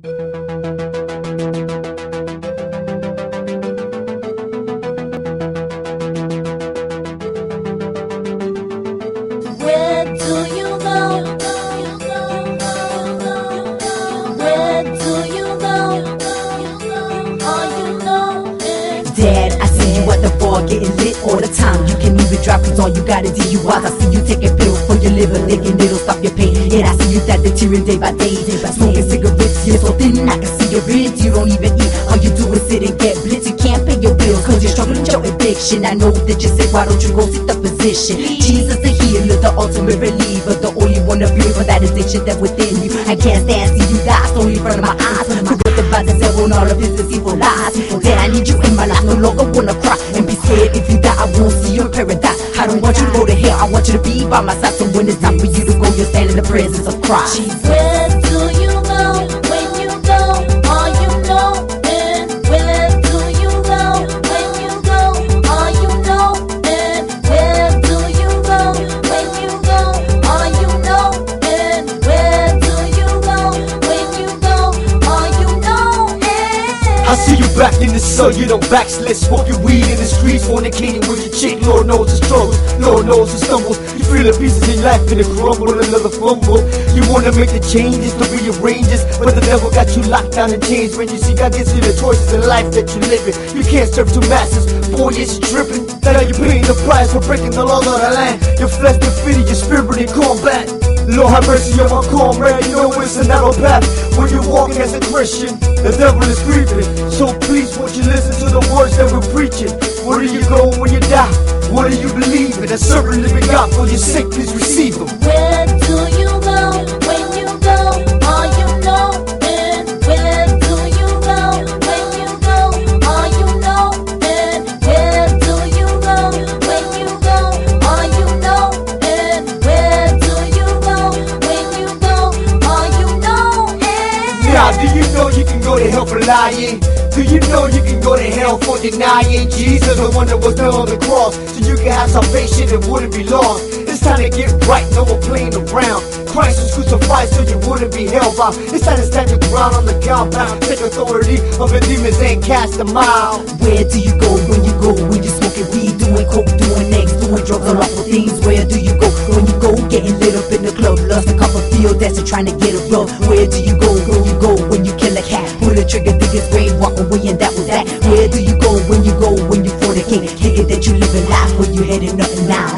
Where do you go? Where do you go? All you know is Dad, I see you at the bar getting lit all the time. You can even drive cause all you got is DUIs. I see you taking pills for your liver, thinking it'll stop your pain. And I see you that deteriorating day by day. Smoking cigarettes, you're so thin, I can see your ribs. You don't even eat, all you do is sit and get blitz. You can't pay your bills cause you're struggling with your addiction. I know that you're sick, why don't you go seek the physician? Jesus the healer, the ultimate reliever, the only one to feel for that addiction that's within you. I can't stand see you die slowly in front of my eyes. Who wrote the Bible said all of this is evil lies. Dad, I need you in my life, no longer wanna cry and be scared. If you die, I won't see you in paradise. I don't want you to go to hell, I want you to be by my side. So when it's time for you to go, you'll stand in the presence of Christ. where do you go? When you go, all you know is where do you go? When you go, all you know is where do you go? When you go, all you know is where do you go? When you go, all you know is I see you back in the sun, you don't backslid. Smoking weed in the streets, fornicating with your chick. Lord knows the struggles, Lord knows the stumbles. You feel the pieces in life in a crumble, another fumble. You wanna make the changes, to rearrange this, but the devil got you locked down in chains. When you see God gives you the choices in life that you live in, you can't serve two masters. 4 years you tripping, now you're paying the price for breaking the laws of the land. Your flesh defeated, your spirit in combat. Lord have mercy on my comrade, you know it's a narrow path. When you're walking as a Christian, the devil is creeping. So please won't you listen to the words that we're preaching. Where do you go when you die? What do you believe in? A servant living God, for your sick, please receive him. where do you go? When you go, all you know is where do you go? When you go, all you know is where do you go? When you go, all you know is where do you go? When you go, all you know is Now, do you know you can go to hell for lying? Do you know you can go to hell for denying Jesus, the one that was nailed on the cross, so you can have salvation and wouldn't be lost? It's time to get right, no more playing around. Christ was crucified so you wouldn't be held bound. It's time to stand your ground on the compound. Take authority over demons and cast them out. Where do you go when you go? When you're smoking weed, doing coke, doing eggs, doing drugs, unlawful things. Where do you go when you go? Getting lit up in the club, lust a couple field dancing, trying to get a rub. Where do you go when you go? When you kill a cat, pull the trigger, think it's great, walk away and that was that. Where do you go when you fornicate, thinking that you living life when you heading up and down?